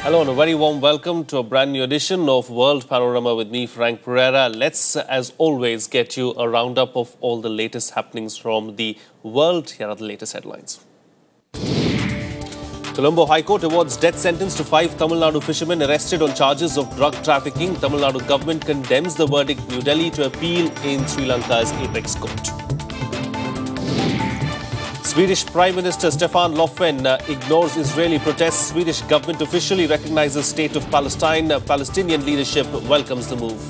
Hello and a very warm welcome to a brand new edition of World Panorama with me, Frank Pereira. Let's, as always, get you a roundup of all the latest happenings from the world. Here are the latest headlines. Colombo High Court awards death sentence to 5 Tamil Nadu fishermen arrested on charges of drug trafficking. Tamil Nadu government condemns the verdict. New Delhi to appeal in Sri Lanka's apex court. Swedish Prime Minister Stefan Löfven ignores Israeli protests. Swedish government officially recognizes state of Palestine. Palestinian leadership welcomes the move.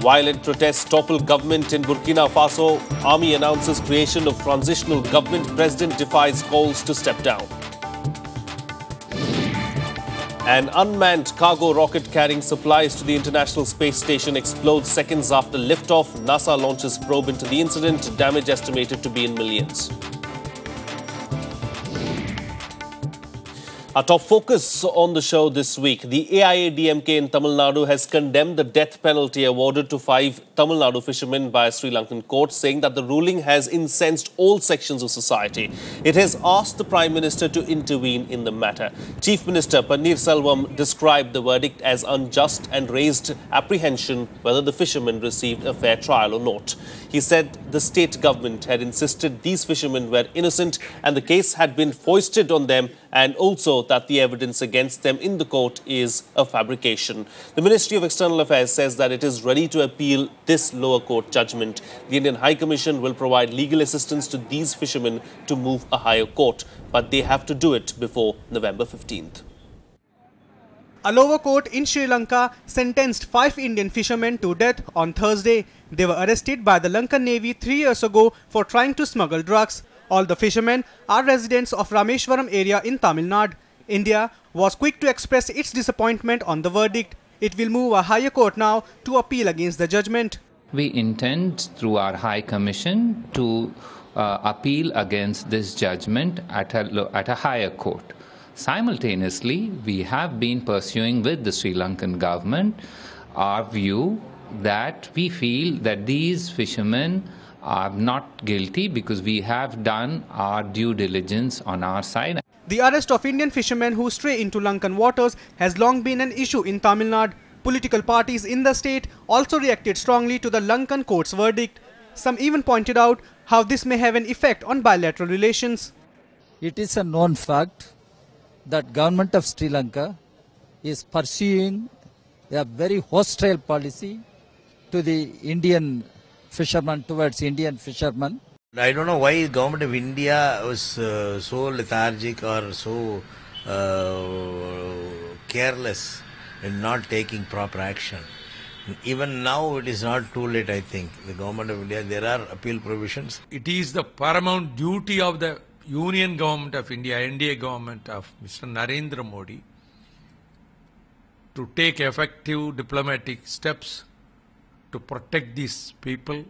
Violent protests topple government in Burkina Faso. Army announces creation of transitional government. President defies calls to step down. An unmanned cargo rocket carrying supplies to the International Space Station explodes seconds after liftoff. NASA launches probe into the incident. Damage estimated to be in millions. Our top focus on the show this week. The AIADMK in Tamil Nadu has condemned the death penalty awarded to 5 Tamil Nadu fishermen by a Sri Lankan court, saying that the ruling has incensed all sections of society. It has asked the Prime Minister to intervene in the matter. Chief Minister Selvam described the verdict as unjust and raised apprehension whether the fishermen received a fair trial or not. He said the state government had insisted these fishermen were innocent and the case had been foisted on them, and also that the evidence against them in the court is a fabrication. The Ministry of External Affairs says that it is ready to appeal this lower court judgment. The Indian High Commission will provide legal assistance to these fishermen to move a higher court, but they have to do it before November 15th. A lower court in Sri Lanka sentenced 5 Indian fishermen to death on Thursday. They were arrested by the Lankan Navy 3 years ago for trying to smuggle drugs. All the fishermen are residents of Rameshwaram area in Tamil Nadu. India was quick to express its disappointment on the verdict. It will move a higher court now to appeal against the judgment. We intend through our High Commission to appeal against this judgment at a higher court. Simultaneously, we have been pursuing with the Sri Lankan government our view that we feel that these fishermen are not guilty because we have done our due diligence on our side. The arrest of Indian fishermen who stray into Lankan waters has long been an issue in Tamil Nadu. Political parties in the state also reacted strongly to the Lankan court's verdict. Some even pointed out how this may have an effect on bilateral relations. It is a known fact that government of Sri Lanka is pursuing a very hostile policy to the Indian fishermen, towards Indian fishermen. I don't know why the government of India was so lethargic or so careless in not taking proper action. Even now it is not too late, I think. The government of India, there are appeal provisions. It is the paramount duty of the Union Government of India, NDA government of Mr. Narendra Modi, to take effective diplomatic steps to protect these people,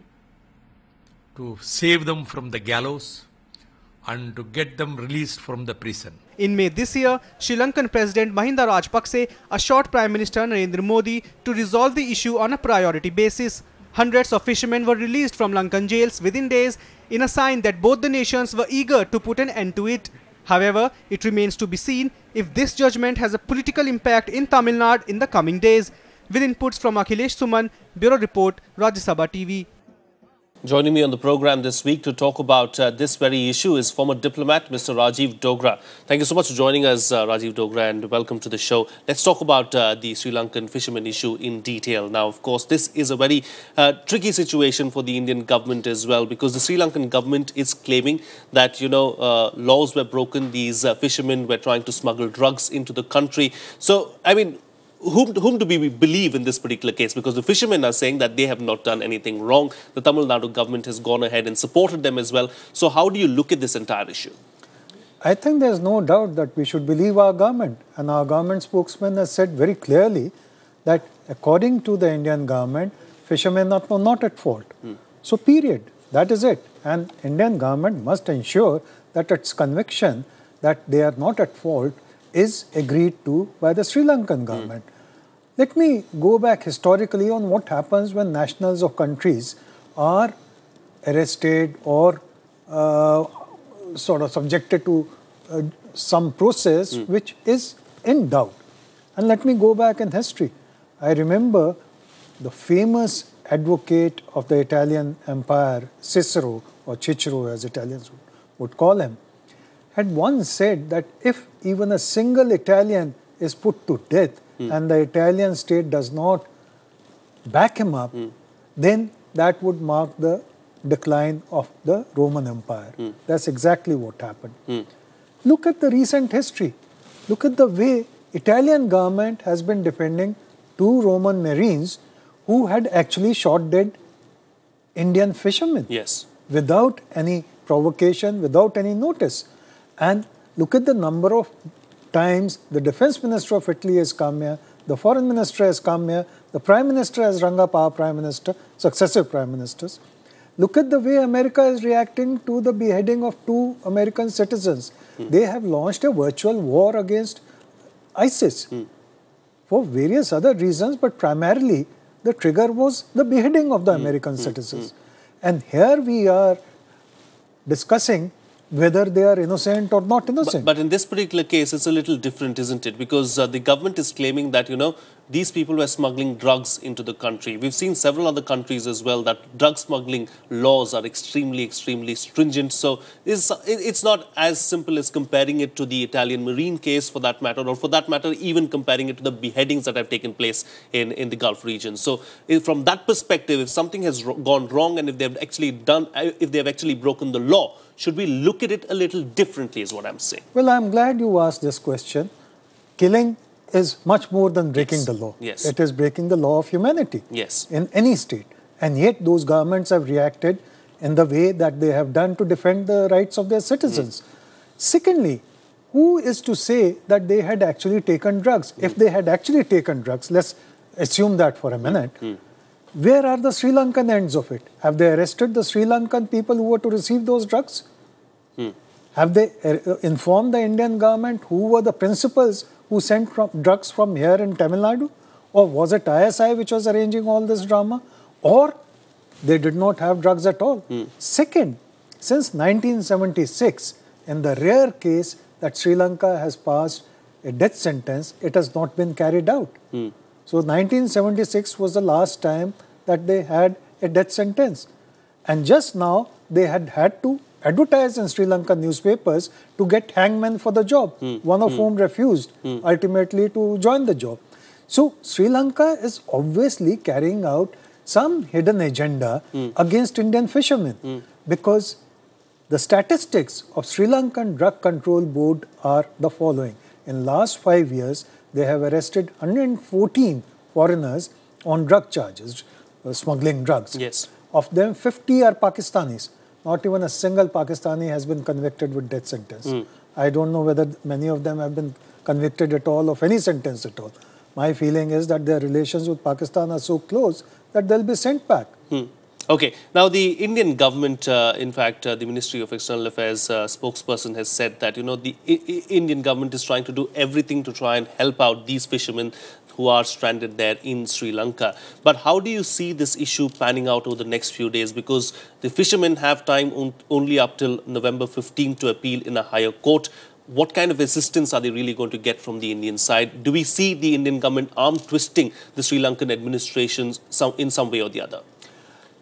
to save them from the gallows and to get them released from the prison. In May this year, Sri Lankan President Mahinda Rajapakse assured Prime Minister Narendra Modi to resolve the issue on a priority basis. Hundreds of fishermen were released from Lankan jails within days in a sign that both the nations were eager to put an end to it. However, it remains to be seen if this judgment has a political impact in Tamil Nadu in the coming days. With inputs from Akhilesh Suman, Bureau Report, Rajya Sabha TV. Joining me on the program this week to talk about this very issue is former diplomat Mr. Rajiv Dogra. Thank you so much for joining us, Rajiv Dogra, and welcome to the show. Let's talk about the Sri Lankan fishermen issue in detail. Now, of course, this is a very tricky situation for the Indian government as well, because the Sri Lankan government is claiming that, laws were broken. These fishermen were trying to smuggle drugs into the country. So, I mean, whom do we believe in this particular case? Because the fishermen are saying that they have not done anything wrong. The Tamil Nadu government has gone ahead and supported them as well. So how do you look at this entire issue? I think there's no doubt that we should believe our government. And our government spokesman has said very clearly that according to the Indian government, fishermen are not at fault. So period. That is it. And Indian government must ensure that its conviction that they are not at fault is agreed to by the Sri Lankan government. Let me go back historically on what happens when nationals of countries are arrested or sort of subjected to some process which is in doubt. And let me go back in history. I remember the famous advocate of the Italian Empire, Cicero, or Cicero as Italians would call him, had once said that if even a single Italian is put to death and the Italian state does not back him up, then that would mark the decline of the Roman Empire. That's exactly what happened. Look at the recent history. Look at the way Italian government has been defending two Roman marines who had actually shot dead Indian fishermen. Yes. Without any provocation, without any notice. And look at the number of times the defense minister of Italy has come here, the foreign minister has come here, the prime minister has rung up our prime minister, successive prime ministers. Look at the way America is reacting to the beheading of two American citizens. They have launched a virtual war against ISIS for various other reasons, but primarily the trigger was the beheading of the American citizens. And here we are discussing whether they are innocent or not innocent. But in this particular case, it's a little different, isn't it? Because the government is claiming that, these people were smuggling drugs into the country. We've seen several other countries as well that drug smuggling laws are extremely, extremely stringent. So it's not as simple as comparing it to the Italian Marine case for that matter, or for that matter, even comparing it to the beheadings that have taken place in the Gulf region. So from that perspective, if something has gone wrong and if they've actually broken the law, should we look at it a little differently is what I'm saying. Well, I'm glad you asked this question. Killing is much more than breaking the law. Yes. It is breaking the law of humanity. Yes. In any state. And yet those governments have reacted in the way that they have done to defend the rights of their citizens. Secondly, who is to say that they had actually taken drugs? If they had actually taken drugs, let's assume that for a minute, where are the Sri Lankan ends of it? Have they arrested the Sri Lankan people who were to receive those drugs? Have they informed the Indian government who were the principals who sent drugs from here in Tamil Nadu? Or was it ISI which was arranging all this drama? Or they did not have drugs at all? Second, since 1976, in the rare case that Sri Lanka has passed a death sentence, it has not been carried out. So 1976 was the last time that they had a death sentence. And just now, they had to advertise in Sri Lankan newspapers to get hangmen for the job, one of whom refused ultimately to join the job. So Sri Lanka is obviously carrying out some hidden agenda against Indian fishermen because the statistics of Sri Lankan Drug Control Board are the following. In last 5 years, they have arrested 114 foreigners on drug charges, smuggling drugs. Yes. Of them, 50 are Pakistanis. Not even a single Pakistani has been convicted with death sentence. I don't know whether many of them have been convicted at all of any sentence at all. My feeling is that their relations with Pakistan are so close that they'll be sent back. Okay. Now, the Indian government, in fact, the Ministry of External Affairs spokesperson has said that, the Indian government is trying to do everything to try and help out these fishermen who are stranded there in Sri Lanka. But how do you see this issue panning out over the next few days? Because the fishermen have time only up till November 15 to appeal in a higher court. What kind of assistance are they really going to get from the Indian side? Do we see the Indian government arm twisting the Sri Lankan administration in some way or the other?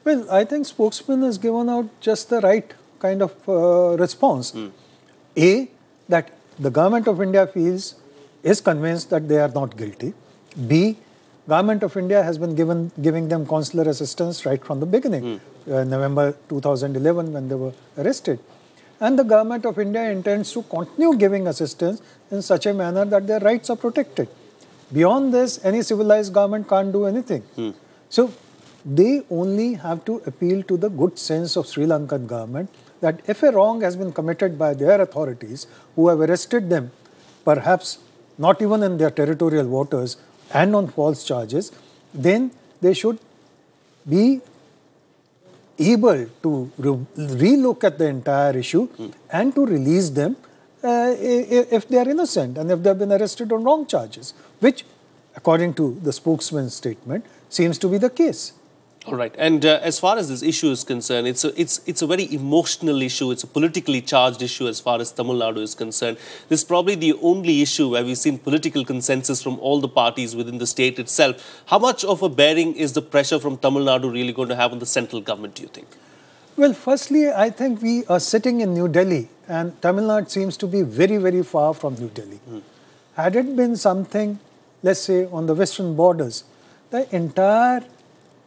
Well, I think spokesman has given out just the right kind of response. A, that the government of India is convinced that they are not guilty. B, government of India has been giving them consular assistance right from the beginning, November 2011 when they were arrested. And the government of India intends to continue giving assistance in such a manner that their rights are protected. Beyond this, any civilized government can't do anything. So, they only have to appeal to the good sense of Sri Lankan government that if a wrong has been committed by their authorities who have arrested them, perhaps not even in their territorial waters and on false charges, then they should be able to relook at the entire issue and to release them if they are innocent and if they have been arrested on wrong charges, which, according to the spokesman's statement, seems to be the case. All right. And as far as this issue is concerned, it's a very emotional issue. It's a politically charged issue as far as Tamil Nadu is concerned. This is probably the only issue where we've seen political consensus from all the parties within the state itself. How much of a bearing is the pressure from Tamil Nadu really going to have on the central government, do you think? Well, firstly, I think we are sitting in New Delhi and Tamil Nadu seems to be very, very far from New Delhi. Had it been something, let's say, on the western borders, the entire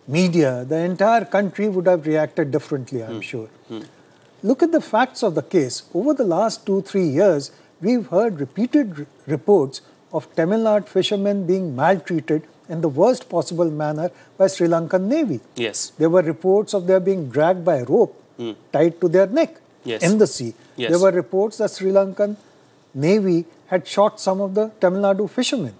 media, the entire country would have reacted differently, I'm sure. Look at the facts of the case. Over the last 2-3 years, we've heard repeated reports of Tamil Nadu fishermen being maltreated in the worst possible manner by Sri Lankan Navy. Yes. There were reports of their being dragged by rope, tied to their neck in the sea. Yes. There were reports that Sri Lankan Navy had shot some of the Tamil Nadu fishermen.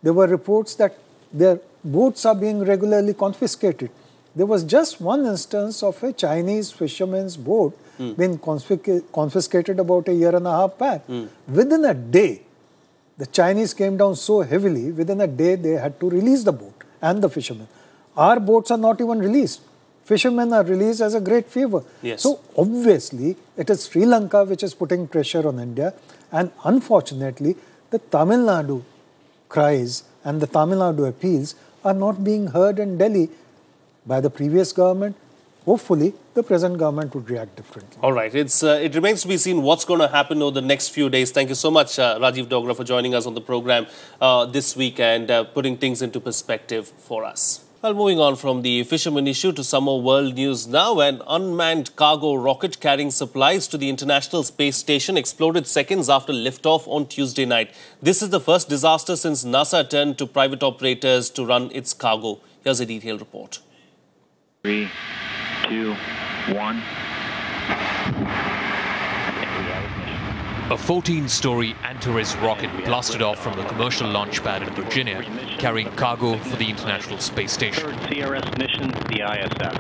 There were reports that their boats are being regularly confiscated. There was just one instance of a Chinese fisherman's boat being confiscated about 1.5 years back. Within a day, the Chinese came down so heavily, within a day they had to release the boat and the fishermen. Our boats are not even released. Fishermen are released as a great favor. Yes. So obviously, it is Sri Lanka which is putting pressure on India. And unfortunately, the Tamil Nadu cries and the Tamil Nadu appeals are not being heard in Delhi by the previous government. Hopefully, the present government would react differently. All right. It remains to be seen what's going to happen over the next few days. Thank you so much, Rajiv Dogra, for joining us on the program this week and putting things into perspective for us. Well, moving on from the fisherman issue to some more world news now. An unmanned cargo rocket carrying supplies to the International Space Station exploded seconds after liftoff on Tuesday night. This is the first disaster since NASA turned to private operators to run its cargo. Here's a detailed report. 3, 2, 1. A 14-story Antares rocket blasted off from a commercial launch pad in Virginia, carrying cargo for the International Space Station. CRS mission, the ISS.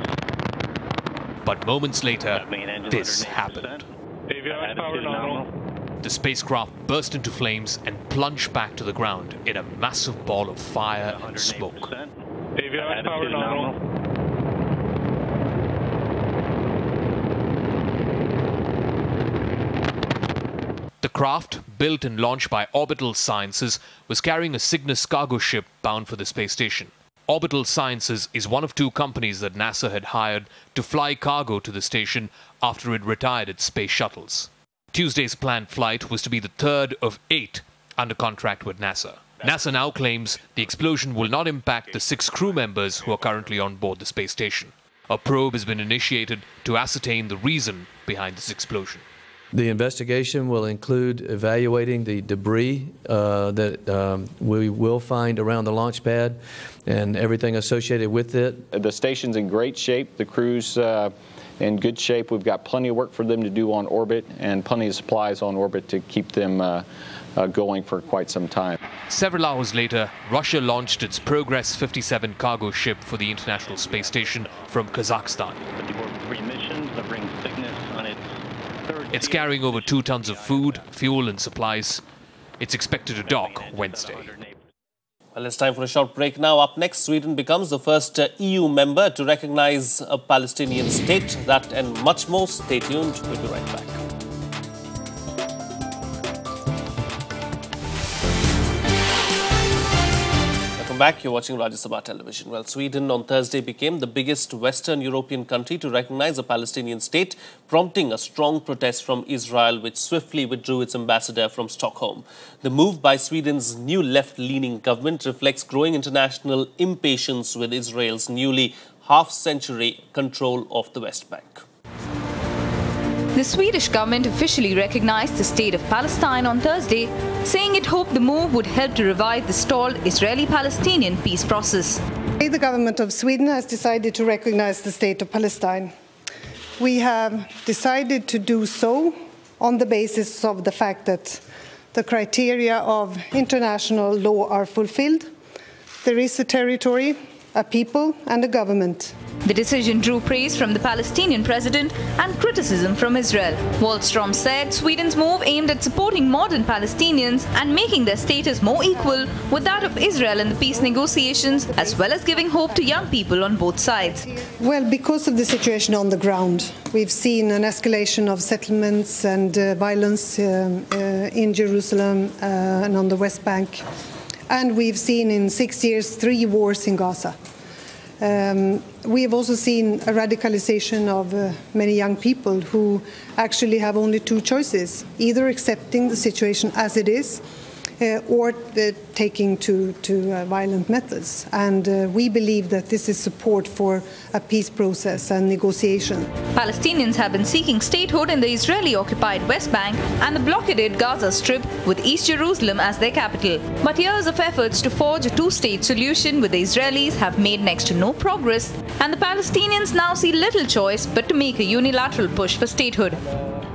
But moments later, this happened. The spacecraft burst into flames and plunged back to the ground in a massive ball of fire and smoke. The craft, built and launched by Orbital Sciences, was carrying a Cygnus cargo ship bound for the space station. Orbital Sciences is one of 2 companies that NASA had hired to fly cargo to the station after it retired its space shuttles. Tuesday's planned flight was to be the 3rd of 8 under contract with NASA. NASA now claims the explosion will not impact the 6 crew members who are currently on board the space station. A probe has been initiated to ascertain the reason behind this explosion. The investigation will include evaluating the debris that we will find around the launch pad and everything associated with it. The station's in great shape. The crew's in good shape. We've got plenty of work for them to do on orbit and plenty of supplies on orbit to keep them going for quite some time. Several hours later, Russia launched its Progress 57 cargo ship for the International Space Station from Kazakhstan. It's carrying over 2 tons of food, fuel and supplies. It's expected to dock Wednesday. Well, it's time for a short break now. Up next, Sweden becomes the first EU member to recognize a Palestinian state. That and much more. Stay tuned. We'll be right back. Back, you're watching Rajya Sabha Television. Well, Sweden on Thursday became the biggest Western European country to recognize a Palestinian state, prompting a strong protest from Israel, which swiftly withdrew its ambassador from Stockholm. The move by Sweden's new left-leaning government reflects growing international impatience with Israel's newly half-century control of the West Bank. The Swedish government officially recognized the state of Palestine on Thursday, saying it hoped the move would help to revive the stalled Israeli-Palestinian peace process. The government of Sweden has decided to recognize the state of Palestine. We have decided to do so on the basis of the fact that the criteria of international law are fulfilled. There is a territory a people and a government. The decision drew praise from the Palestinian president and criticism from Israel. Wallström said Sweden's move aimed at supporting modern Palestinians and making their status more equal with that of Israel in the peace negotiations, as well as giving hope to young people on both sides. Well, because of the situation on the ground, we've seen an escalation of settlements and violence in Jerusalem and on the West Bank. And we've seen in 6 years 3 wars in Gaza. We have also seen a radicalization of many young people who actually have only 2 choices, either accepting the situation as it is or taking to violent methods. And we believe that this is support for a peace process and negotiation. Palestinians have been seeking statehood in the Israeli-occupied West Bank and the blockaded Gaza Strip with East Jerusalem as their capital. But years of efforts to forge a 2-state solution with the Israelis have made next to no progress, and the Palestinians now see little choice but to make a unilateral push for statehood.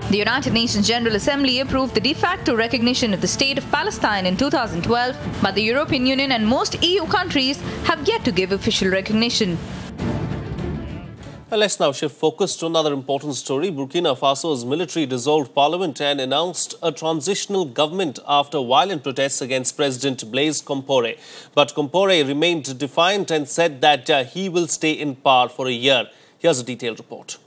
The United Nations General Assembly approved the de facto recognition of the State of Palestine in 2012, but the European Union and most EU countries have yet to give official recognition. Well, let's now shift focus to another important story. Burkina Faso's military dissolved parliament and announced a transitional government after violent protests against President Blaise Compaoré. But Compaoré remained defiant and said that he will stay in power for a year. Here's a detailed report.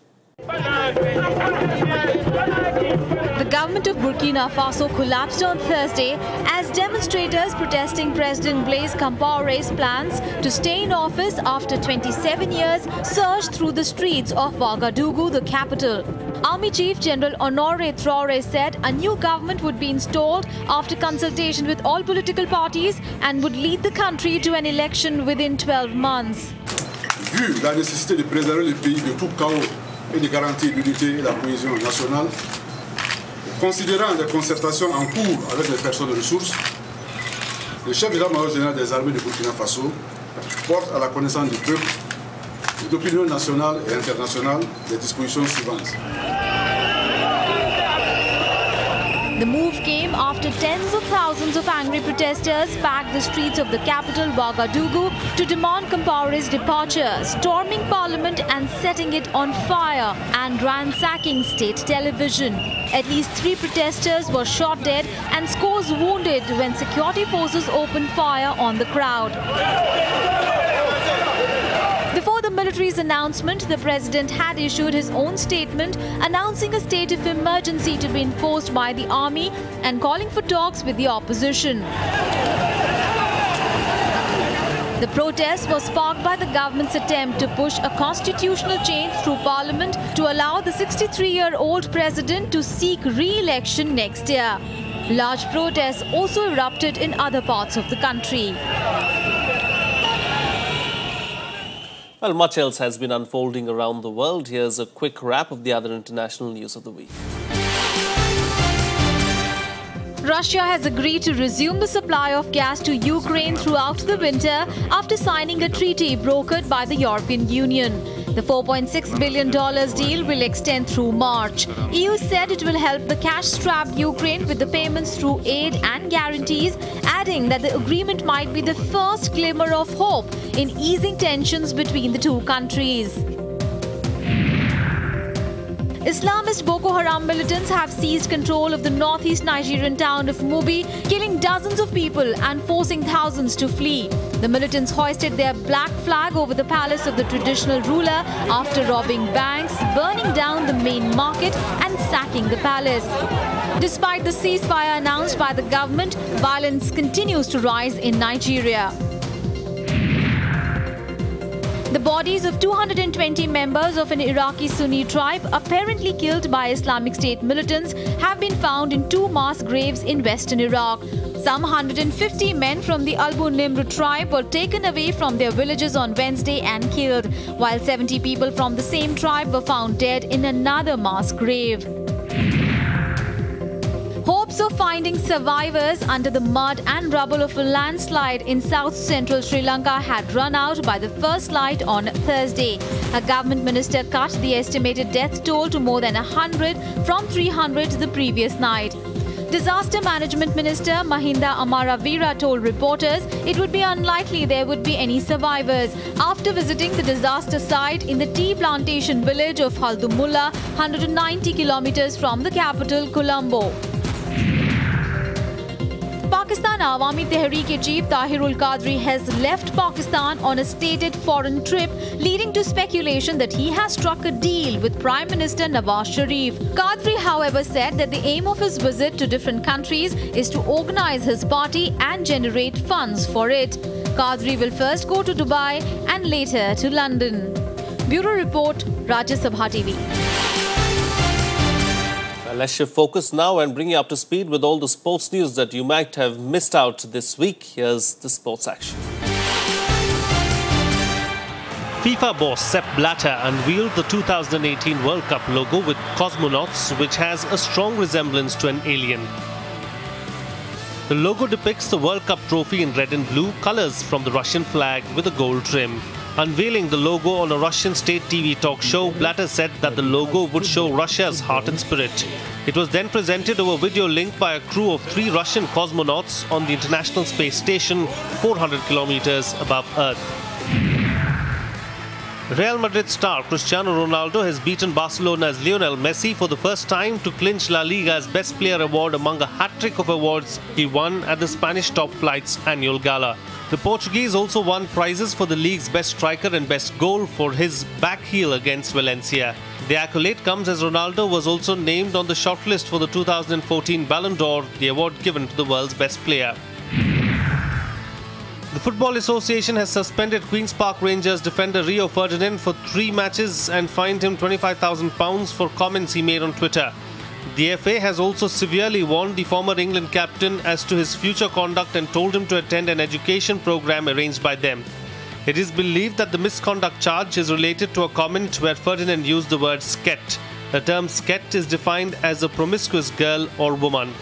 The government of Burkina Faso collapsed on Thursday as demonstrators protesting President Blaise Compaoré's plans to stay in office after 27 years surged through the streets of Ouagadougou, the capital. Army Chief General Honoré Traoré said a new government would be installed after consultation with all political parties and would lead the country to an election within 12 months. Vu la nécessité de préserver le pays de tout chaos et de garantir l'unité et la cohésion nationale, considérant les concertations en cours avec les personnes ressources, le chef de l'état-major général des armées de Burkina Faso porte à la connaissance du peuple, de l'opinion nationale et internationale, les dispositions suivantes. The move came after tens of thousands of angry protesters packed the streets of the capital, Ouagadougou, to demand Compaoré's departure, storming parliament and setting it on fire and ransacking state television. At least 3 protesters were shot dead and scores wounded when security forces opened fire on the crowd. Before the military's announcement, the president had issued his own statement announcing a state of emergency to be enforced by the army and calling for talks with the opposition. The protest was sparked by the government's attempt to push a constitutional change through parliament to allow the 63-year-old president to seek re-election next year. Large protests also erupted in other parts of the country. Well, much else has been unfolding around the world. Here's a quick wrap of the other international news of the week. Russia has agreed to resume the supply of gas to Ukraine throughout the winter after signing a treaty brokered by the European Union. The $4.6 billion deal will extend through March. EU said it will help the cash-strapped Ukraine with the payments through aid and guarantees, adding that the agreement might be the first glimmer of hope in easing tensions between the two countries. Islamist Boko Haram militants have seized control of the northeast Nigerian town of Mubi, killing dozens of people and forcing thousands to flee. The militants hoisted their black flag over the palace of the traditional ruler after robbing banks, burning down the main market and sacking the palace. Despite the ceasefire announced by the government, violence continues to rise in Nigeria. The bodies of 220 members of an Iraqi Sunni tribe, apparently killed by Islamic State militants, have been found in 2 mass graves in western Iraq. Some 150 men from the Albu Nimr tribe were taken away from their villages on Wednesday and killed, while 70 people from the same tribe were found dead in another mass grave. Hopes of finding survivors under the mud and rubble of a landslide in south-central Sri Lanka had run out by the first light on Thursday. A government minister cut the estimated death toll to more than 100 from 300 the previous night. Disaster Management Minister Mahinda Amaravira told reporters it would be unlikely there would be any survivors after visiting the disaster site in the tea plantation village of Haldumulla, 190 kilometers from the capital, Colombo. Pakistan Awami Tehreek chief Tahirul Qadri has left Pakistan on a stated foreign trip, leading to speculation that he has struck a deal with Prime Minister Nawaz Sharif. Qadri, however, said that the aim of his visit to different countries is to organize his party and generate funds for it. Qadri will first go to Dubai and later to London. Bureau Report, Rajya Sabha TV. Let's shift focus now and bring you up to speed with all the sports news that you might have missed out this week. Here's the sports action. FIFA boss Sepp Blatter unveiled the 2018 World Cup logo with cosmonauts, which has a strong resemblance to an alien. The logo depicts the World Cup trophy in red and blue, colours from the Russian flag with a gold trim. Unveiling the logo on a Russian state TV talk show, Blatter said that the logo would show Russia's heart and spirit. It was then presented over video link by a crew of 3 Russian cosmonauts on the International Space Station, 400 kilometers above Earth. Real Madrid star Cristiano Ronaldo has beaten Barcelona's Lionel Messi for the first time to clinch La Liga's Best Player award among a hat-trick of awards he won at the Spanish top flight's annual gala. The Portuguese also won prizes for the league's best striker and best goal for his back heel against Valencia. The accolade comes as Ronaldo was also named on the shortlist for the 2014 Ballon d'Or, the award given to the world's best player. The Football Association has suspended Queen's Park Rangers defender Rio Ferdinand for 3 matches and fined him £25,000 for comments he made on Twitter. The FA has also severely warned the former England captain as to his future conduct and told him to attend an education program arranged by them. It is believed that the misconduct charge is related to a comment where Ferdinand used the word sket. The term sket is defined as a promiscuous girl or woman.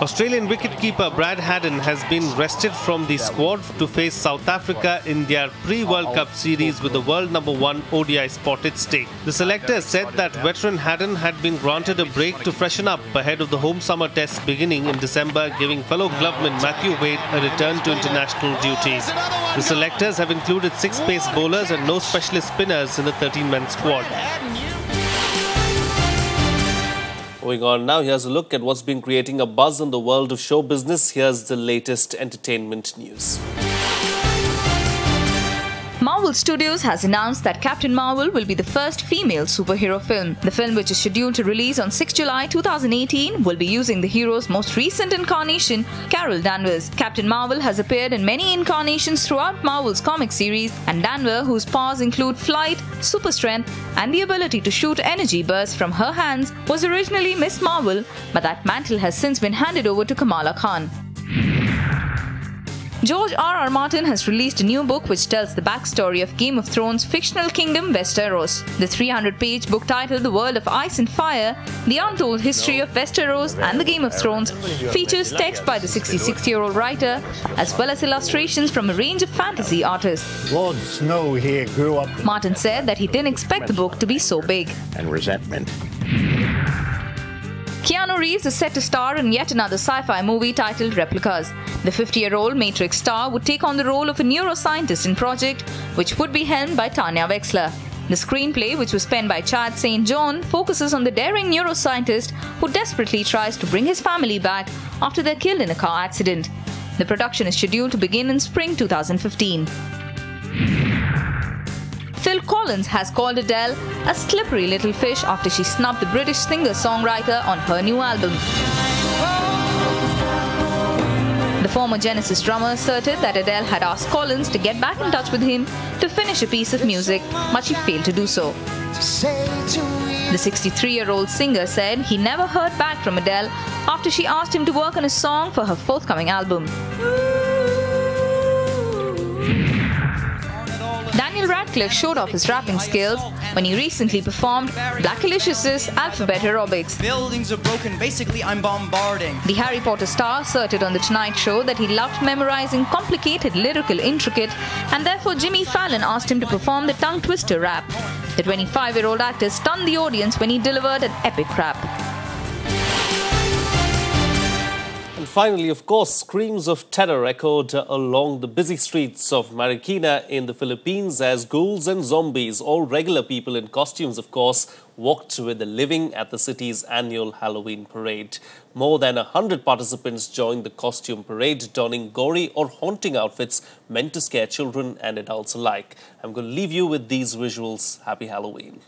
Australian wicketkeeper Brad Haddin has been rested from the squad to face South Africa in their pre-World Cup series with the world #1 ODI spot at stake. The selector said that veteran Haddin had been granted a break to freshen up ahead of the home summer tests beginning in December, giving fellow clubman Matthew Wade a return to international duty. The selectors have included 6 pace bowlers and no specialist spinners in the 13-man squad. Going on now, here's a look at what's been creating a buzz in the world of show business. Here's the latest entertainment news. Marvel Studios has announced that Captain Marvel will be the first female superhero film. The film, which is scheduled to release on 6 July 2018, will be using the hero's most recent incarnation, Carol Danvers. Captain Marvel has appeared in many incarnations throughout Marvel's comic series, and Danvers, whose powers include flight, super strength, and the ability to shoot energy bursts from her hands, was originally Miss Marvel, but that mantle has since been handed over to Kamala Khan. George R.R. Martin has released a new book which tells the backstory of Game of Thrones' fictional kingdom Westeros. The 300-page book titled The World of Ice and Fire, The Untold History of Westeros and the Game of Thrones features text by the 66-year-old writer as well as illustrations from a range of fantasy artists. Lord Snow here grew up. Martin said that he didn't expect the book to be so big. And resentment. Keanu Reeves is set to star in yet another sci-fi movie titled Replicas. The 50-year-old Matrix star would take on the role of a neuroscientist in Project, which would be helmed by Tanya Wexler. The screenplay, which was penned by Chad St. John, focuses on the daring neuroscientist who desperately tries to bring his family back after they're killed in a car accident. The production is scheduled to begin in spring 2015. Phil Collins has called Adele a slippery little fish after she snubbed the British singer-songwriter on her new album. The former Genesis drummer asserted that Adele had asked Collins to get back in touch with him to finish a piece of music, but she failed to do so. The 63-year-old singer said he never heard back from Adele after she asked him to work on a song for her forthcoming album. Daniel Radcliffe showed off his rapping skills when he recently performed Blackalicious' Alphabet Aerobics. Buildings are broken, basically I'm bombarding. The Harry Potter star asserted on The Tonight Show that he loved memorizing complicated lyrical intricate, and therefore Jimmy Fallon asked him to perform the tongue twister rap. The 25-year-old actor stunned the audience when he delivered an epic rap. And finally, of course, screams of terror echoed along the busy streets of Marikina in the Philippines as ghouls and zombies, all regular people in costumes, of course, walked with the living at the city's annual Halloween parade. More than 100 participants joined the costume parade, donning gory or haunting outfits meant to scare children and adults alike. I'm going to leave you with these visuals. Happy Halloween.